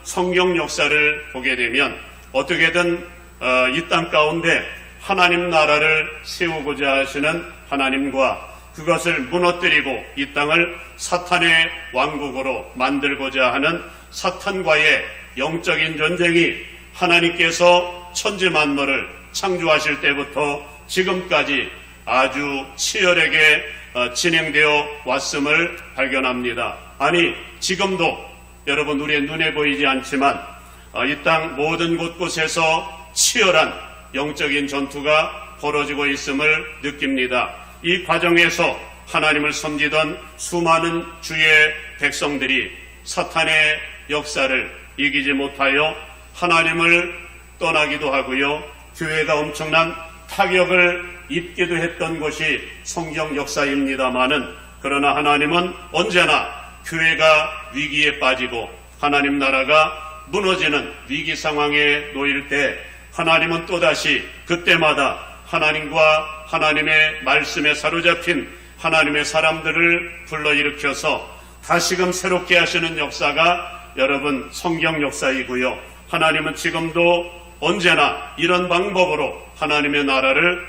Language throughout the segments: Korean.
성경 역사를 보게 되면 어떻게든 이 땅 가운데 하나님 나라를 세우고자 하시는 하나님과 그것을 무너뜨리고 이 땅을 사탄의 왕국으로 만들고자 하는 사탄과의 영적인 전쟁이 하나님께서 천지 만물을 창조하실 때부터 지금까지 아주 치열하게 진행되어 왔음을 발견합니다. 아니, 지금도 여러분 우리의 눈에 보이지 않지만 이 땅 모든 곳곳에서 치열한 영적인 전투가 벌어지고 있음을 느낍니다. 이 과정에서 하나님을 섬기던 수많은 주의 백성들이 사탄의 역사를 이기지 못하여 하나님을 떠나기도 하고요. 교회가 엄청난 타격을 입기도 했던 것이 성경 역사입니다마는, 그러나 하나님은 언제나 교회가 위기에 빠지고 하나님 나라가 무너지는 위기 상황에 놓일 때 하나님은 또다시 그때마다 하나님과 하나님의 말씀에 사로잡힌 하나님의 사람들을 불러일으켜서 다시금 새롭게 하시는 역사가 여러분 성경 역사이고요. 하나님은 지금도 언제나 이런 방법으로 하나님의 나라를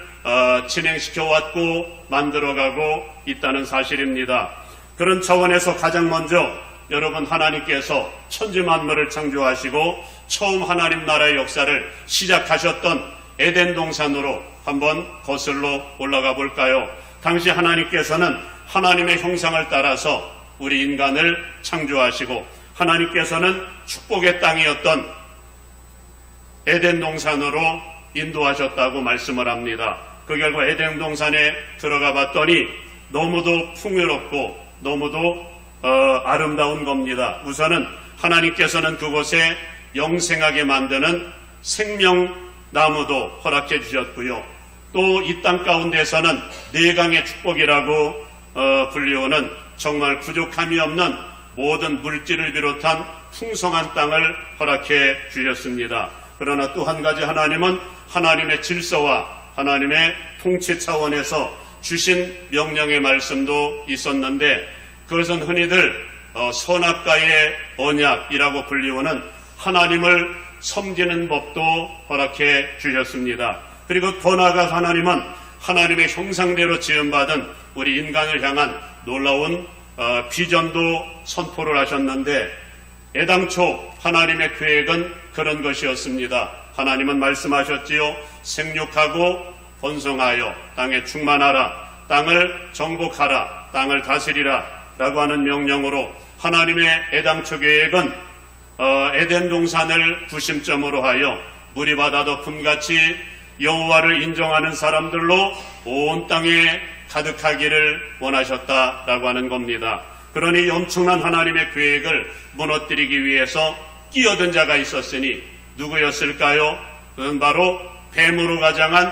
진행시켜 왔고 만들어가고 있다는 사실입니다. 그런 차원에서 가장 먼저 여러분 하나님께서 천지 만물을 창조하시고 처음 하나님 나라의 역사를 시작하셨던 에덴 동산으로 한번 거슬러 올라가 볼까요? 당시 하나님께서는 하나님의 형상을 따라서 우리 인간을 창조하시고 하나님께서는 축복의 땅이었던 에덴 동산으로 인도하셨다고 말씀을 합니다. 그 결과 에덴 동산에 들어가 봤더니 너무도 풍요롭고 너무도 아름다운 겁니다. 우선은 하나님께서는 그곳에 영생하게 만드는 생명나무도 허락해 주셨고요. 또 이 땅 가운데서는 내강의 축복이라고 불리우는 정말 부족함이 없는 모든 물질을 비롯한 풍성한 땅을 허락해 주셨습니다. 그러나 또 한 가지 하나님은 하나님의 질서와 하나님의 통치 차원에서 주신 명령의 말씀도 있었는데, 그것은 흔히들 선악과의 언약이라고 불리우는 하나님을 섬기는 법도 허락해 주셨습니다. 그리고 더 나아가 하나님은 하나님의 형상대로 지음받은 우리 인간을 향한 놀라운 비전도 선포를 하셨는데, 애당초 하나님의 계획은 그런 것이었습니다. 하나님은 말씀하셨지요. 생육하고 번성하여 땅에 충만하라, 땅을 정복하라, 땅을 다스리라 라고 하는 명령으로 하나님의 애당초 계획은 에덴 동산을 구심점으로 하여 물이 바다 덮음같이 여호와를 인정하는 사람들로 온 땅에 가득하기를 원하셨다라고 하는 겁니다. 그러니 엄청난 하나님의 계획을 무너뜨리기 위해서 끼어든 자가 있었으니 누구였을까요? 그건 바로 뱀으로 가장한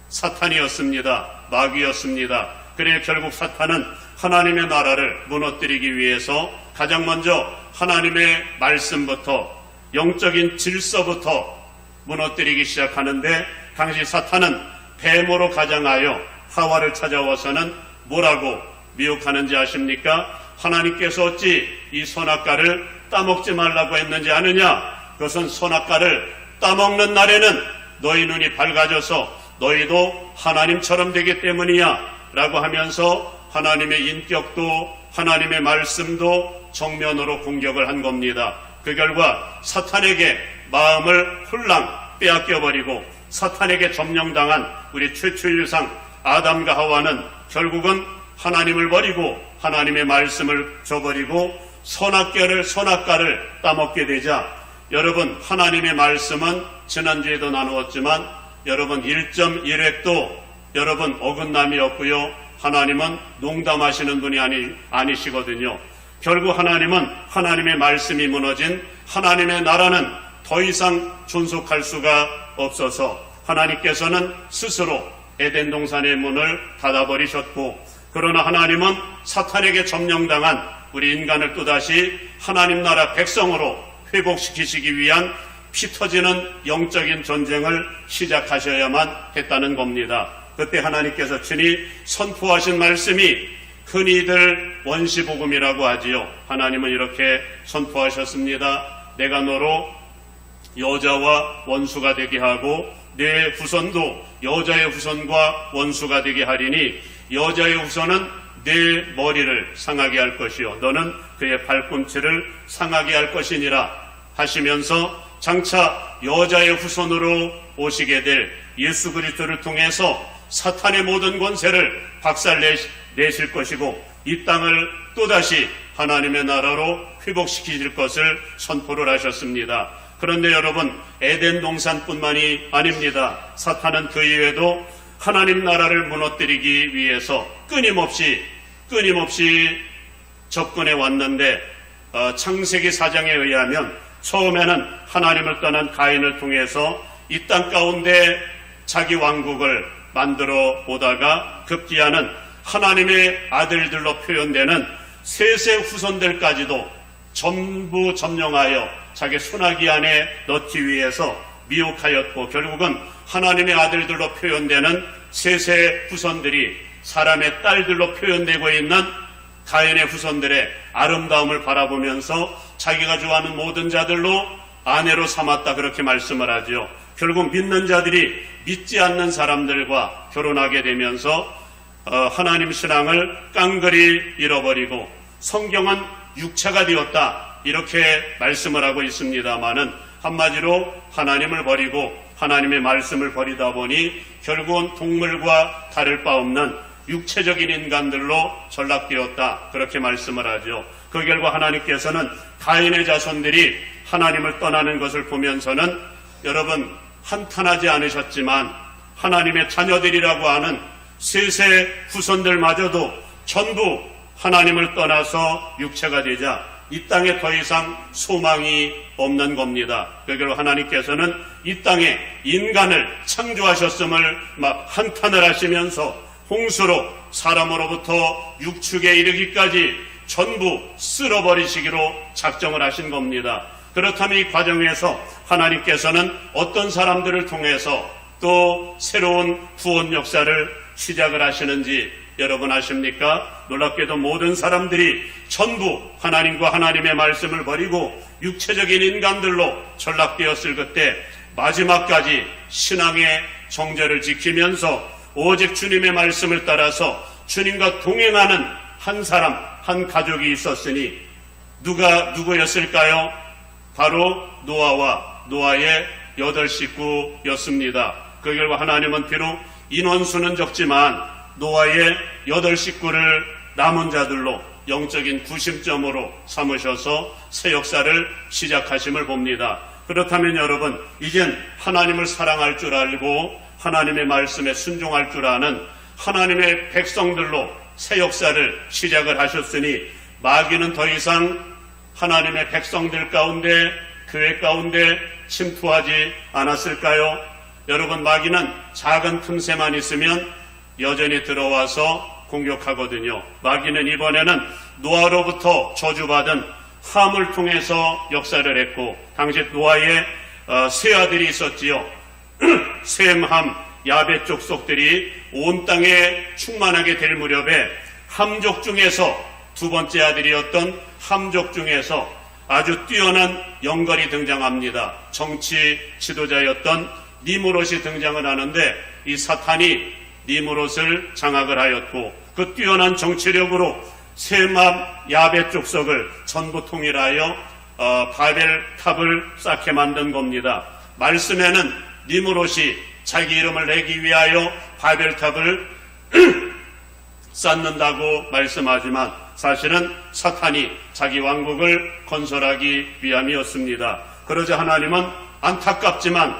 사탄이었습니다. 마귀였습니다. 그래 결국 사탄은 하나님의 나라를 무너뜨리기 위해서 가장 먼저 하나님의 말씀부터 영적인 질서부터 무너뜨리기 시작하는데, 당시 사탄은 뱀으로 가장하여 하와를 찾아와서는 뭐라고 미혹하는지 아십니까? 하나님께서 어찌 이 선악과를 따먹지 말라고 했는지 아느냐? 그것은 선악과를 따먹는 날에는 너희 눈이 밝아져서 너희도 하나님처럼 되기 때문이야 라고 하면서 하나님의 인격도 하나님의 말씀도 정면으로 공격을 한 겁니다. 그 결과 사탄에게 마음을 홀랑 빼앗겨버리고 사탄에게 점령당한 우리 최초의 유상 아담과 하와는 결국은 하나님을 버리고 하나님의 말씀을 저버리고 선악과를 따먹게 되자, 여러분 하나님의 말씀은 지난주에도 나누었지만 여러분 1.1획도 여러분 어긋남이 없고요. 하나님은 농담하시는 분이 아니시거든요. 결국 하나님은 하나님의 말씀이 무너진 하나님의 나라는 더 이상 존속할 수가 없어서 하나님께서는 스스로 에덴 동산의 문을 닫아버리셨고, 그러나 하나님은 사탄에게 점령당한 우리 인간을 또다시 하나님 나라 백성으로 회복시키시기 위한 피 터지는 영적인 전쟁을 시작하셔야만 했다는 겁니다. 그때 하나님께서 친히 선포하신 말씀이 흔히들 원시복음이라고 하지요. 하나님은 이렇게 선포하셨습니다. 내가 너로 여자와 원수가 되게 하고 내 후손도 여자의 후손과 원수가 되게 하리니 여자의 후손은 내 머리를 상하게 할 것이요 너는 그의 발꿈치를 상하게 할 것이니라 하시면서 장차 여자의 후손으로 오시게 될 예수 그리스도를 통해서 사탄의 모든 권세를 박살내실 것이고 이 땅을 또다시 하나님의 나라로 회복시키실 것을 선포를 하셨습니다. 그런데 여러분, 에덴 동산뿐만이 아닙니다. 사탄은 그 이외에도 하나님 나라를 무너뜨리기 위해서 끊임없이 접근해 왔는데 창세기 4장에 의하면 처음에는 하나님을 떠난 가인을 통해서 이 땅 가운데 자기 왕국을 만들어 오다가 급기야는 하나님의 아들들로 표현되는 셋의 후손들까지도 전부 점령하여 자기 손아귀 안에 넣기 위해서 미혹하였고 결국은 하나님의 아들들로 표현되는 셋의 후손들이 사람의 딸들로 표현되고 있는 가인의 후손들의 아름다움을 바라보면서 자기가 좋아하는 모든 자들로 아내로 삼았다 그렇게 말씀을 하죠. 결국 믿는 자들이 믿지 않는 사람들과 결혼하게 되면서 하나님 신앙을 깡그리 잃어버리고 성경은 육체가 되었다 이렇게 말씀을 하고 있습니다마는 한마디로 하나님을 버리고 하나님의 말씀을 버리다 보니 결국은 동물과 다를 바 없는 육체적인 인간들로 전락되었다 그렇게 말씀을 하죠. 그 결과 하나님께서는 가인의 자손들이 하나님을 떠나는 것을 보면서는 여러분 한탄하지 않으셨지만 하나님의 자녀들이라고 하는 셋의 후손들마저도 전부 하나님을 떠나서 육체가 되자 이 땅에 더 이상 소망이 없는 겁니다. 그리고 하나님께서는 이 땅에 인간을 창조하셨음을 막 한탄을 하시면서 홍수로 사람으로부터 육축에 이르기까지 전부 쓸어버리시기로 작정을 하신 겁니다. 그렇다면 이 과정에서 하나님께서는 어떤 사람들을 통해서 또 새로운 구원 역사를 시작을 하시는지 여러분 아십니까? 놀랍게도 모든 사람들이 전부 하나님과 하나님의 말씀을 버리고 육체적인 인간들로 전락되었을 그때 마지막까지 신앙의 정절을 지키면서 오직 주님의 말씀을 따라서 주님과 동행하는 한 사람, 한 가족이 있었으니 누구였을까요? 바로 노아와 노아의 8식구였습니다. 그 결과 하나님은 비록 인원수는 적지만 노아의 8식구를 남은 자들로 영적인 구심점으로 삼으셔서 새 역사를 시작하심을 봅니다. 그렇다면 여러분, 이젠 하나님을 사랑할 줄 알고 하나님의 말씀에 순종할 줄 아는 하나님의 백성들로 새 역사를 시작을 하셨으니 마귀는 더 이상 하나님의 백성들 가운데 교회 가운데 침투하지 않았을까요? 여러분, 마귀는 작은 틈새만 있으면 여전히 들어와서 공격하거든요. 마귀는 이번에는 노아로부터 저주받은 함을 통해서 역사를 했고 당시 노아의 세 아들이 있었지요. 셈, 함, 야벳 족속들이 온 땅에 충만하게 될 무렵에 함족 중에서 두 번째 아들이었던 함족 중에서 아주 뛰어난 영걸이 등장합니다. 정치 지도자였던 니므롯이 등장을 하는데 이 사탄이 니므롯을 장악을 하였고 그 뛰어난 정치력으로 셈, 함, 야벳 족속을 전부 통일하여 바벨탑을 쌓게 만든 겁니다. 말씀에는 니므롯이 자기 이름을 내기 위하여 바벨탑을 쌓는다고 말씀하지만 사실은 사탄이 자기 왕국을 건설하기 위함이었습니다. 그러자 하나님은 안타깝지만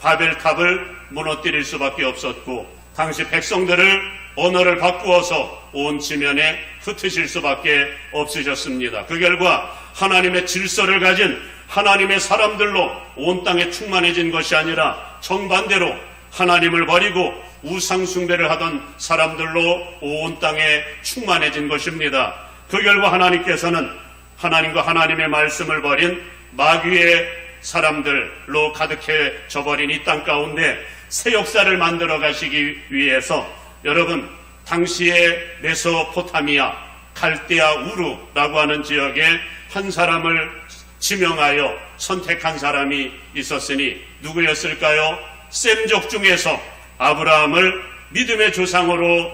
바벨탑을 무너뜨릴 수밖에 없었고 당시 백성들을 언어를 바꾸어서 온 지면에 흩으실 수밖에 없으셨습니다. 그 결과 하나님의 질서를 가진 하나님의 사람들로 온 땅에 충만해진 것이 아니라 정반대로 하나님을 버리고 우상 숭배를 하던 사람들로 온 땅에 충만해진 것입니다. 그 결과 하나님께서는 하나님과 하나님의 말씀을 버린 마귀의 사람들로 가득해져 버린 이 땅 가운데 새 역사를 만들어 가시기 위해서 여러분 당시의 메소포타미아 갈대아 우르라고 하는 지역에 한 사람을 지명하여 선택한 사람이 있었으니 누구였을까요? 셈족 중에서 아브라함을 믿음의 조상으로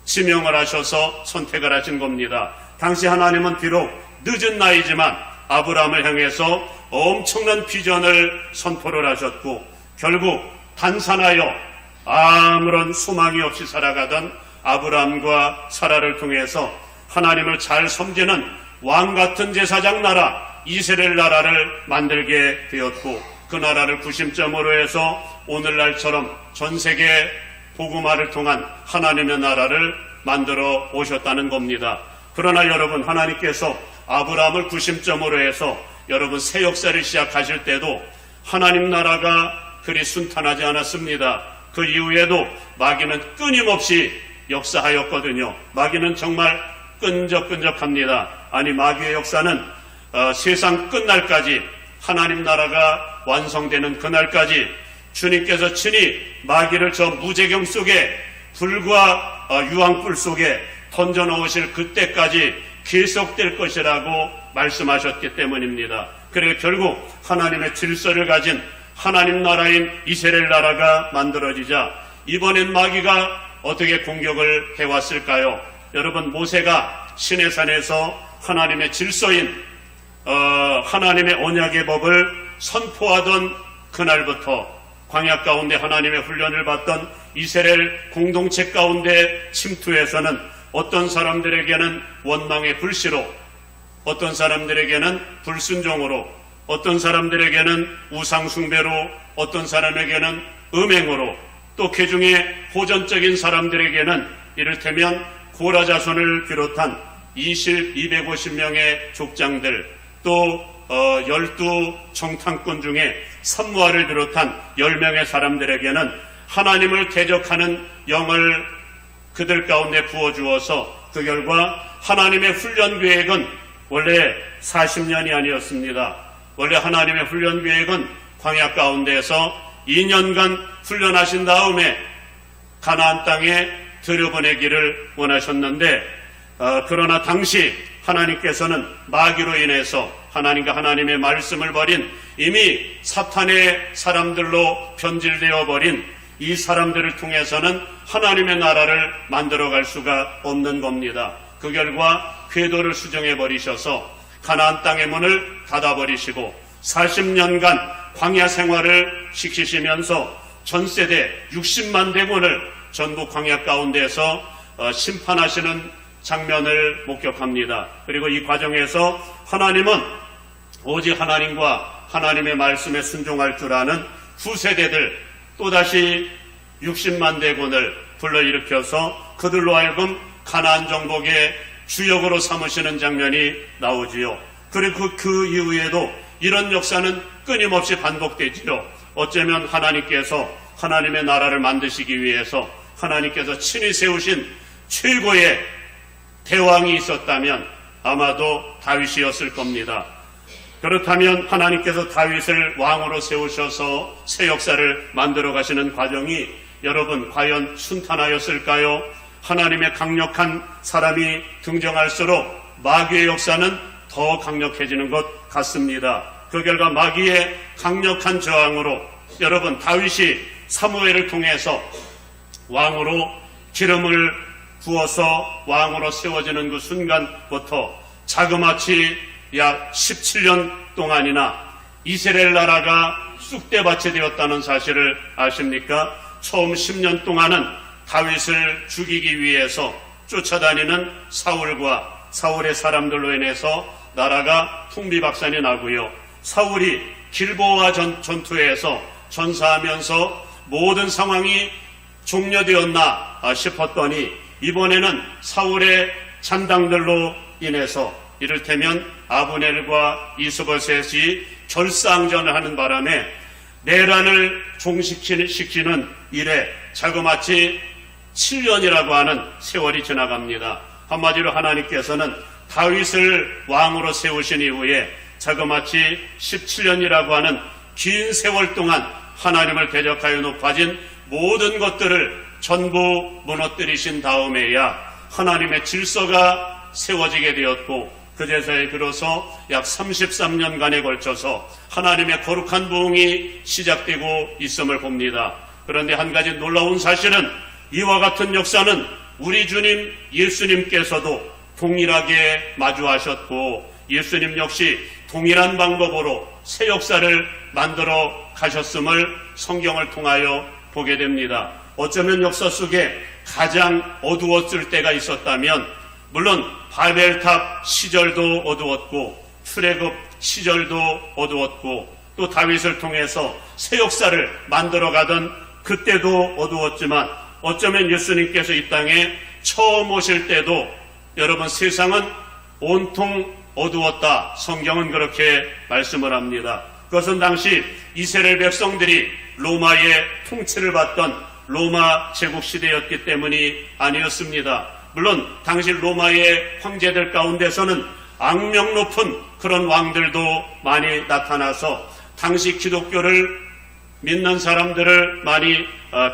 지명을 하셔서 선택을 하신 겁니다. 당시 하나님은 비록 늦은 나이지만 아브라함을 향해서 엄청난 비전을 선포를 하셨고 결국 단산하여 아무런 소망이 없이 살아가던 아브라함과 사라를 통해서 하나님을 잘 섬기는 왕같은 제사장 나라 이스라엘 나라를 만들게 되었고 그 나라를 구심점으로 해서 오늘날처럼 전세계 복음화를 통한 하나님의 나라를 만들어 오셨다는 겁니다. 그러나 여러분, 하나님께서 아브라함을 구심점으로 해서 여러분 새 역사를 시작하실 때도 하나님 나라가 그리 순탄하지 않았습니다. 그 이후에도 마귀는 끊임없이 역사하였거든요. 마귀는 정말 끈적끈적합니다. 아니, 마귀의 역사는 세상 끝날까지, 하나님 나라가 완성되는 그날까지 주님께서 친히 마귀를 저 무제경 속에 불과 유황불 속에 던져 넣으실 그때까지 계속될 것이라고 말씀하셨기 때문입니다. 그래서 결국 하나님의 질서를 가진 하나님 나라인 이스라엘 나라가 만들어지자 이번엔 마귀가 어떻게 공격을 해왔을까요? 여러분, 모세가 시내산에서 하나님의 질서인 하나님의 언약의 법을 선포하던 그날부터 광야 가운데 하나님의 훈련을 받던 이스라엘 공동체 가운데 침투해서는 어떤 사람들에게는 원망의 불씨로, 어떤 사람들에게는 불순종으로, 어떤 사람들에게는 우상숭배로, 어떤 사람에게는 음행으로, 또 그 중에 호전적인 사람들에게는 이를테면 고라 자손을 비롯한 250명의 족장들, 또 12 정탐꾼 중에 삼무아를 비롯한 10명의 사람들에게는 하나님을 대적하는 영을 그들 가운데 부어주어서 그 결과 하나님의 훈련 계획은 원래 40년이 아니었습니다. 원래 하나님의 훈련 계획은 광야 가운데에서 2년간 훈련하신 다음에 가나안 땅에 들여보내기를 원하셨는데 그러나 당시 하나님께서는 마귀로 인해서 하나님과 하나님의 말씀을 버린 이미 사탄의 사람들로 변질되어 버린 이 사람들을 통해서는 하나님의 나라를 만들어갈 수가 없는 겁니다. 그 결과 궤도를 수정해 버리셔서 가나안 땅의 문을 닫아버리시고 40년간 광야 생활을 시키시면서 전세대 60만 대군을 전부 광야 가운데서 심판하시는 장면을 목격합니다. 그리고 이 과정에서 하나님은 오직 하나님과 하나님의 말씀에 순종할 줄 아는 후세대들 또다시 60만 대군을 불러일으켜서 그들로 하여금 가나안 정복의 주역으로 삼으시는 장면이 나오지요. 그리고 그 이후에도 이런 역사는 끊임없이 반복되지요. 어쩌면 하나님께서 하나님의 나라를 만드시기 위해서 하나님께서 친히 세우신 최고의 대왕이 있었다면 아마도 다윗이었을 겁니다. 그렇다면 하나님께서 다윗을 왕으로 세우셔서 새 역사를 만들어 가시는 과정이 여러분 과연 순탄하였을까요? 하나님의 강력한 사람이 등장할수록 마귀의 역사는 더 강력해지는 것 같습니다. 그 결과 마귀의 강력한 저항으로 여러분 다윗이 사무엘을 통해서 왕으로 기름을 부어서 왕으로 세워지는 그 순간부터 자그마치 약 17년 동안이나 이스라엘 나라가 쑥대밭이 되었다는 사실을 아십니까? 처음 10년 동안은 다윗을 죽이기 위해서 쫓아다니는 사울과 사울의 사람들로 인해서 나라가 풍비박산이 나고요. 사울이 길보아 전투에서 전사하면서 모든 상황이 종료되었나 싶었더니 이번에는 사울의 잔당들로 인해서 이를테면 아브넬과 이스보셋이 결상전을 하는 바람에 내란을 종식시키는 일에 자그마치 7년이라고 하는 세월이 지나갑니다. 한마디로 하나님께서는 다윗을 왕으로 세우신 이후에 자그마치 17년이라고 하는 긴 세월 동안 하나님을 대적하여 높아진 모든 것들을 전부 무너뜨리신 다음에야 하나님의 질서가 세워지게 되었고 그 제사에 비로소 약 33년간에 걸쳐서 하나님의 거룩한 부흥이 시작되고 있음을 봅니다. 그런데 한 가지 놀라운 사실은 이와 같은 역사는 우리 주님 예수님께서도 동일하게 마주하셨고 예수님 역시 동일한 방법으로 새 역사를 만들어 가셨음을 성경을 통하여 보게 됩니다. 어쩌면 역사 속에 가장 어두웠을 때가 있었다면 물론 바벨탑 시절도 어두웠고 출애굽 시절도 어두웠고 또 다윗을 통해서 새 역사를 만들어가던 그때도 어두웠지만 어쩌면 예수님께서 이 땅에 처음 오실 때도 여러분 세상은 온통 어두웠다. 성경은 그렇게 말씀을 합니다. 그것은 당시 이스라엘 백성들이 로마의 통치를 받던 로마 제국 시대였기 때문이 아니었습니다. 물론 당시 로마의 황제들 가운데서는 악명 높은 그런 왕들도 많이 나타나서 당시 기독교를 믿는 사람들을 많이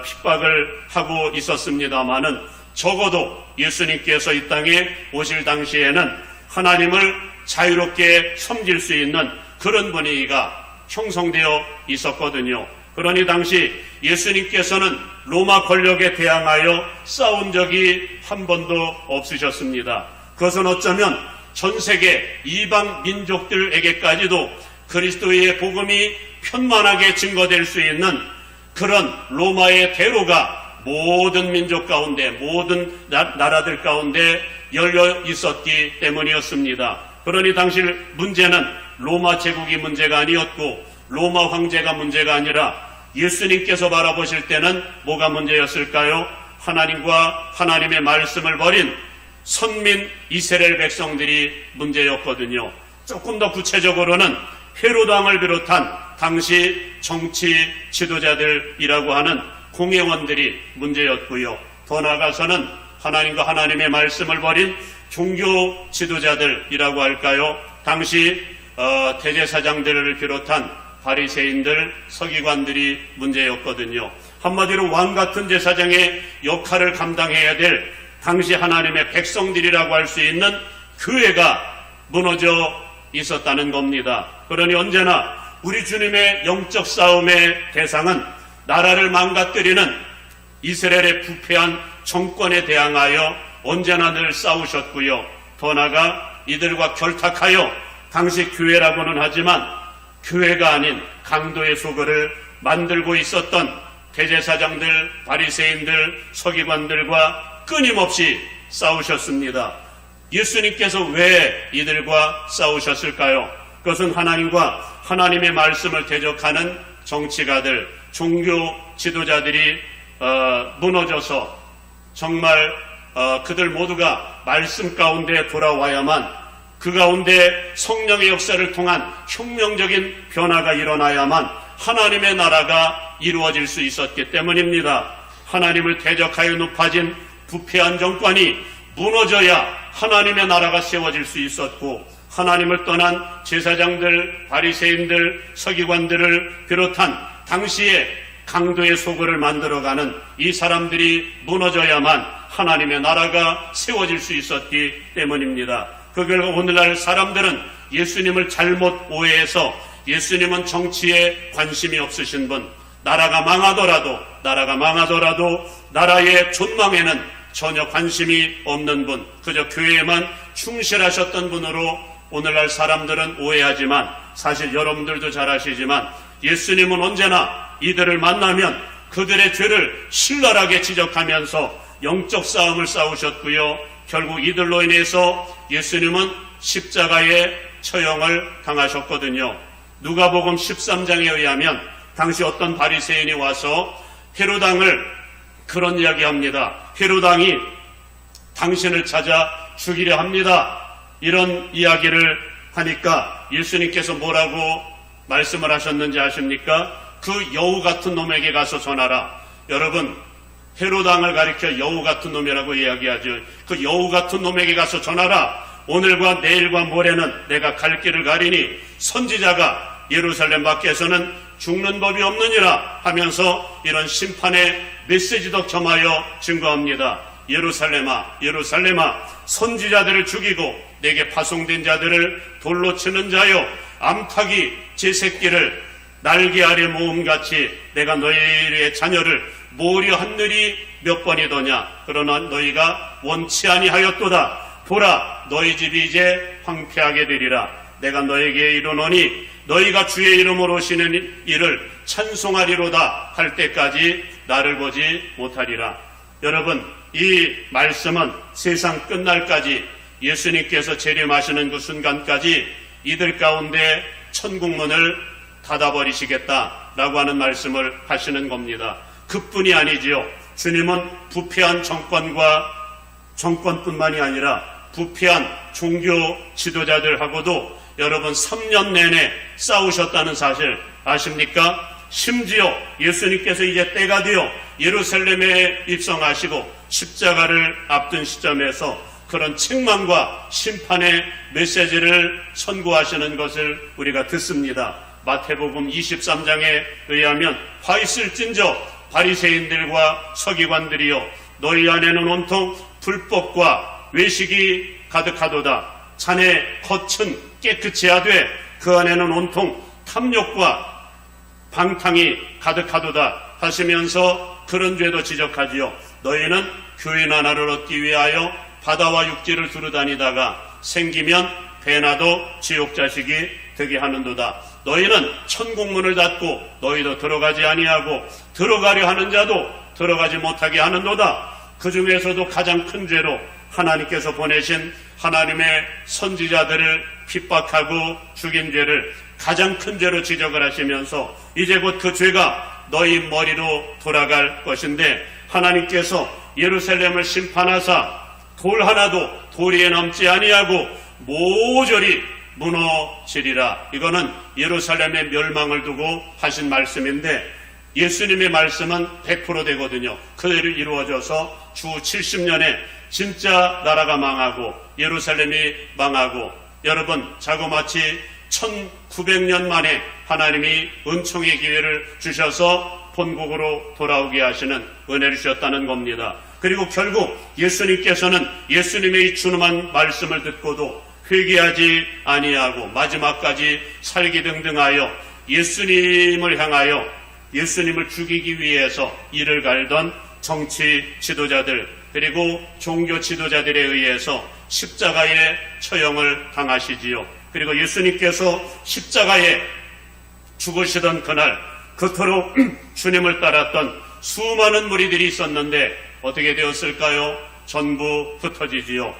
핍박을 하고 있었습니다마는 적어도 예수님께서 이 땅에 오실 당시에는 하나님을 자유롭게 섬길 수 있는 그런 분위기가 형성되어 있었거든요. 그러니 당시 예수님께서는 로마 권력에 대항하여 싸운 적이 한 번도 없으셨습니다. 그것은 어쩌면 전 세계 이방 민족들에게까지도 그리스도의 복음이 편만하게 증거될 수 있는 그런 로마의 대로가 모든 민족 가운데 모든 나라들 가운데 열려 있었기 때문이었습니다. 그러니 당시 문제는 로마 제국이 문제가 아니었고 로마 황제가 문제가 아니라 예수님께서 바라보실 때는 뭐가 문제였을까요? 하나님과 하나님의 말씀을 버린 선민 이스라엘 백성들이 문제였거든요. 조금 더 구체적으로는 헤롯 왕을 비롯한 당시 정치 지도자들이라고 하는 공회원들이 문제였고요. 더 나아가서는 하나님과 하나님의 말씀을 버린 종교 지도자들이라고 할까요? 당시 대제사장들을 비롯한 바리새인들, 서기관들이 문제였거든요. 한마디로 왕 같은 제사장의 역할을 감당해야 될 당시 하나님의 백성들이라고 할 수 있는 교회가 무너져 있었다는 겁니다. 그러니 언제나 우리 주님의 영적 싸움의 대상은 나라를 망가뜨리는 이스라엘의 부패한 정권에 대항하여 언제나 늘 싸우셨고요. 더 나아가 이들과 결탁하여 당시 교회라고는 하지만 교회가 아닌 강도의 소굴을 만들고 있었던 대제사장들, 바리새인들, 서기관들과 끊임없이 싸우셨습니다. 예수님께서 왜 이들과 싸우셨을까요? 그것은 하나님과 하나님의 말씀을 대적하는 정치가들, 종교 지도자들이 무너져서 정말 그들 모두가 말씀 가운데 돌아와야만 그 가운데 성령의 역사를 통한 혁명적인 변화가 일어나야만 하나님의 나라가 이루어질 수 있었기 때문입니다. 하나님을 대적하여 높아진 부패한 정권이 무너져야 하나님의 나라가 세워질 수 있었고 하나님을 떠난 제사장들, 바리새인들, 서기관들을 비롯한 당시에 강도의 소굴을 만들어가는 이 사람들이 무너져야만 하나님의 나라가 세워질 수 있었기 때문입니다. 그 결과 오늘날 사람들은 예수님을 잘못 오해해서 예수님은 정치에 관심이 없으신 분, 나라가 망하더라도 나라의 존망에는 전혀 관심이 없는 분, 그저 교회에만 충실하셨던 분으로 오늘날 사람들은 오해하지만 사실 여러분들도 잘 아시지만 예수님은 언제나 이들을 만나면 그들의 죄를 신랄하게 지적하면서 영적 싸움을 싸우셨고요. 결국 이들로 인해서 예수님은 십자가의 처형을 당하셨거든요. 누가복음 13장에 의하면 당시 어떤 바리새인이 와서 헤롯 왕을 그런 이야기합니다. 헤롯 왕이 당신을 찾아 죽이려 합니다. 이런 이야기를 하니까 예수님께서 뭐라고 말씀을 하셨는지 아십니까? 그 여우 같은 놈에게 가서 전하라. 여러분, 헤롯 왕을 가리켜 여우 같은 놈이라고 이야기하죠. 그 여우 같은 놈에게 가서 전하라. 오늘과 내일과 모레는 내가 갈 길을 가리니 선지자가 예루살렘 밖에서는 죽는 법이 없느니라 하면서 이런 심판의 메시지도 겸하여 증거합니다. 예루살렘아 예루살렘아 선지자들을 죽이고 내게 파송된 자들을 돌로 치는 자여 암탉이 제 새끼를 날개 아래 모음같이 내가 너희의 자녀를 모으려 한늘이 몇 번이더냐. 그러나 너희가 원치 아니하였도다. 보라 너희 집이 이제 황폐하게 되리라. 내가 너에게 이르노니 너희가 주의 이름으로 오시는 이를 찬송하리로다 할 때까지 나를 보지 못하리라. 여러분, 이 말씀은 세상 끝날까지 예수님께서 재림하시는 그 순간까지 이들 가운데 천국문을 닫아버리시겠다라고 하는 말씀을 하시는 겁니다. 그뿐이 아니지요. 주님은 부패한 정권뿐만이 아니라 부패한 종교 지도자들하고도 여러분 3년 내내 싸우셨다는 사실 아십니까? 심지어 예수님께서 이제 때가 되어 예루살렘에 입성하시고 십자가를 앞둔 시점에서 그런 책망과 심판의 메시지를 선고하시는 것을 우리가 듣습니다. 마태복음 23장에 의하면 화 있을진저 바리새인들과 서기관들이여 너희 안에는 온통 불법과 외식이 가득하도다. 자네 겉은 깨끗이 하되 그 안에는 온통 탐욕과 방탕이 가득하도다 하시면서 그런 죄도 지적하지요. 너희는 교인 하나를 얻기 위하여 바다와 육지를 두루다니다가 생기면 배나도 지옥 자식이 되게 하는도다. 너희는 천국문을 닫고 너희도 들어가지 아니하고 들어가려 하는 자도 들어가지 못하게 하는도다. 그 중에서도 가장 큰 죄로 하나님께서 보내신 하나님의 선지자들을 핍박하고 죽인 죄를 가장 큰 죄로 지적을 하시면서 이제 곧 그 죄가 너희 머리로 돌아갈 것인데 하나님께서 예루살렘을 심판하사 돌 하나도 도리에 남지 아니하고 모조리 무너지리라. 이거는 예루살렘의 멸망을 두고 하신 말씀인데 예수님의 말씀은 100% 되거든요. 그대로 이루어져서 주 70년에 진짜 나라가 망하고 예루살렘이 망하고 여러분 자그마치 1900년 만에 하나님이 은총의 기회를 주셔서 본국으로 돌아오게 하시는 은혜를 주셨다는 겁니다. 그리고 결국 예수님께서는 예수님의 이 준엄한 말씀을 듣고도 회개하지 아니하고 마지막까지 살기등등하여 예수님을 향하여 예수님을 죽이기 위해서 이를 갈던 정치 지도자들 그리고 종교 지도자들에 의해서 십자가의 처형을 당하시지요. 그리고 예수님께서 십자가에 죽으시던 그날 그토록 주님을 따랐던 수많은 무리들이 있었는데 어떻게 되었을까요? 전부 흩어지지요.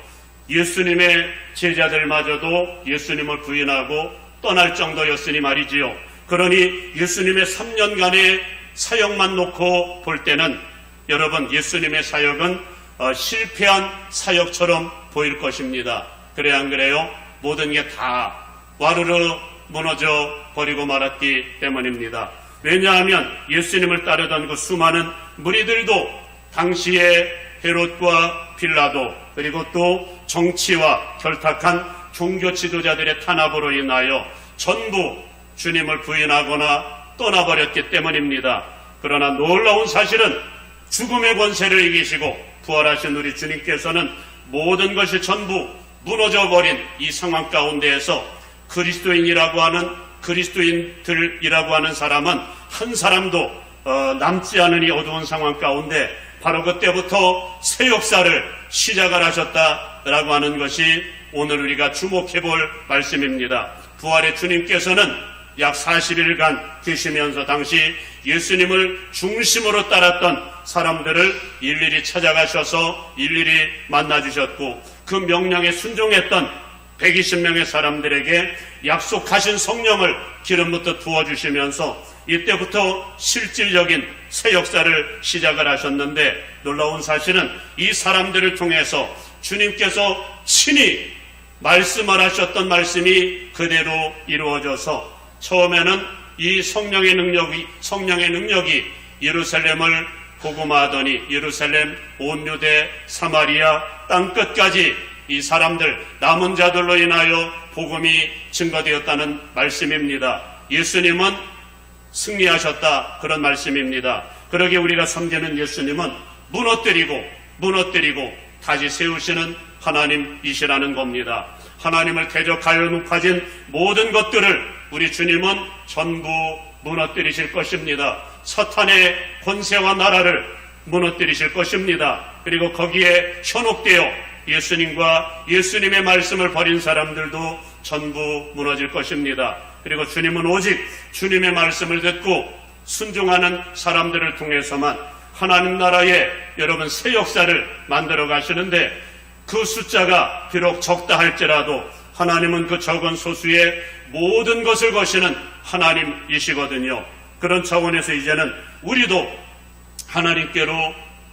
예수님의 제자들마저도 예수님을 부인하고 떠날 정도였으니 말이지요. 그러니 예수님의 3년간의 사역만 놓고 볼 때는 여러분 예수님의 사역은 실패한 사역처럼 보일 것입니다. 그래 안 그래요? 모든 게 다 와르르 무너져 버리고 말았기 때문입니다. 왜냐하면 예수님을 따르던 그 수많은 무리들도 당시에 헤롯과 빌라도 그리고 또 정치와 결탁한 종교 지도자들의 탄압으로 인하여 전부 주님을 부인하거나 떠나버렸기 때문입니다. 그러나 놀라운 사실은 죽음의 권세를 이기시고 부활하신 우리 주님께서는 모든 것이 전부 무너져버린 이 상황 가운데에서 그리스도인들이라고 하는 사람은 한 사람도 남지 않은 이 어두운 상황 가운데 바로 그때부터 새 역사를 시작을 하셨다라고 하는 것이 오늘 우리가 주목해 볼 말씀입니다. 부활의 주님께서는 약 40일간 계시면서 당시 예수님을 중심으로 따랐던 사람들을 일일이 찾아가셔서 일일이 만나주셨고 그 명령에 순종했던 120명의 사람들에게 약속하신 성령을 기름부터 부어주시면서 이때부터 실질적인 새 역사를 시작을 하셨는데 놀라운 사실은 이 사람들을 통해서 주님께서 친히 말씀을 하셨던 말씀이 그대로 이루어져서 처음에는 이 성령의 능력이 예루살렘을 복음화하더니 예루살렘 온 유대 사마리아 땅끝까지 이 사람들 남은 자들로 인하여 복음이 증거되었다는 말씀입니다. 예수님은 승리하셨다 그런 말씀입니다. 그러기에 우리가 섬기는 예수님은 무너뜨리고 무너뜨리고 다시 세우시는 하나님이시라는 겁니다. 하나님을 대적하여 높아진 모든 것들을 우리 주님은 전부 무너뜨리실 것입니다. 사탄의 권세와 나라를 무너뜨리실 것입니다. 그리고 거기에 현혹되어 예수님과 예수님의 말씀을 버린 사람들도 전부 무너질 것입니다. 그리고 주님은 오직 주님의 말씀을 듣고 순종하는 사람들을 통해서만 하나님 나라의 여러분 새 역사를 만들어 가시는데, 그 숫자가 비록 적다 할지라도 하나님은 그 적은 소수의 모든 것을 거시는 하나님이시거든요. 그런 차원에서 이제는 우리도 하나님께로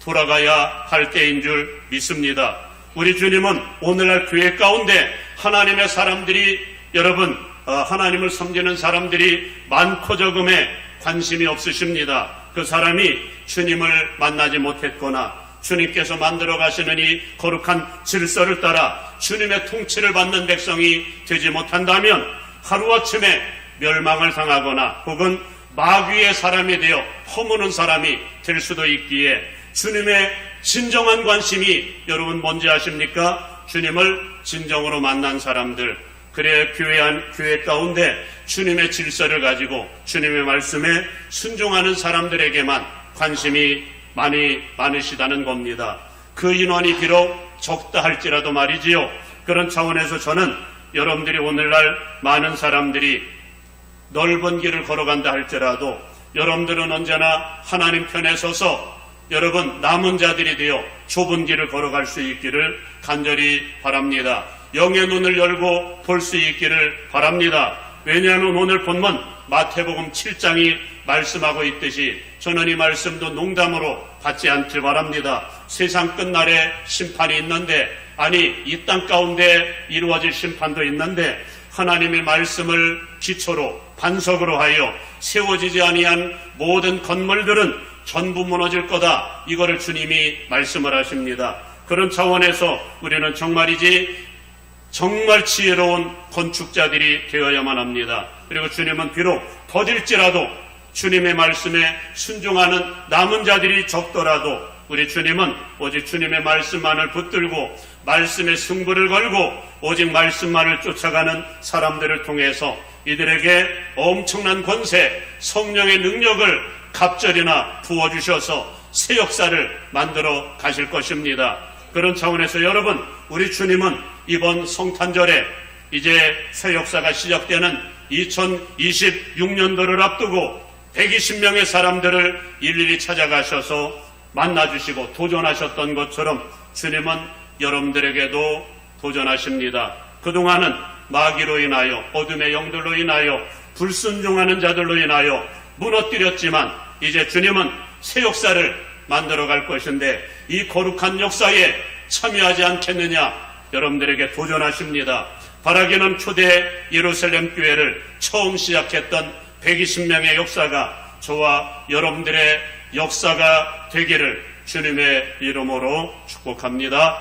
돌아가야 할 때인 줄 믿습니다. 우리 주님은 오늘날 교회 가운데 하나님의 사람들이, 여러분 하나님을 섬기는 사람들이 많고 적음에 관심이 없으십니다. 그 사람이 주님을 만나지 못했거나 주님께서 만들어 가시는 이 거룩한 질서를 따라 주님의 통치를 받는 백성이 되지 못한다면 하루아침에 멸망을 당하거나 혹은 마귀의 사람이 되어 허무는 사람이 될 수도 있기에, 주님의 진정한 관심이 여러분 뭔지 아십니까? 주님을 진정으로 만난 사람들, 그래 교회 가운데 주님의 질서를 가지고 주님의 말씀에 순종하는 사람들에게만 관심이 많으시다는 겁니다. 그 인원이 비록 적다 할지라도 말이지요. 그런 차원에서 저는 여러분들이 오늘날 많은 사람들이 넓은 길을 걸어간다 할지라도 여러분들은 언제나 하나님 편에 서서 여러분 남은 자들이 되어 좁은 길을 걸어갈 수 있기를 간절히 바랍니다. 영의 눈을 열고 볼 수 있기를 바랍니다. 왜냐하면 오늘 본문 마태복음 7장이 말씀하고 있듯이 저는 이 말씀도 농담으로 받지 않길 바랍니다. 세상 끝날에 심판이 있는데, 아니 이 땅 가운데 이루어질 심판도 있는데, 하나님의 말씀을 기초로 반석으로 하여 세워지지 아니한 모든 건물들은 전부 무너질 거다. 이거를 주님이 말씀을 하십니다. 그런 차원에서 우리는 정말 지혜로운 건축자들이 되어야만 합니다. 그리고 주님은 비록 더딜지라도 주님의 말씀에 순종하는 남은 자들이 적더라도 우리 주님은 오직 주님의 말씀만을 붙들고 말씀의 승부를 걸고 오직 말씀만을 쫓아가는 사람들을 통해서 이들에게 엄청난 권세, 성령의 능력을 갑절이나 부어주셔서 새 역사를 만들어 가실 것입니다. 그런 차원에서 여러분, 우리 주님은 이번 성탄절에 이제 새 역사가 시작되는 2026년도를 앞두고 120명의 사람들을 일일이 찾아가셔서 만나주시고 도전하셨던 것처럼 주님은 여러분들에게도 도전하십니다. 그동안은 마귀로 인하여, 어둠의 영들로 인하여, 불순종하는 자들로 인하여 무너뜨렸지만 이제 주님은 새 역사를 만들어 갈 것인데 이 거룩한 역사에 참여하지 않겠느냐, 여러분들에게 도전하십니다. 바라기는 초대 예루살렘 교회를 처음 시작했던 120명의 역사가 저와 여러분들의 역사가 되기를 주님의 이름으로 축복합니다.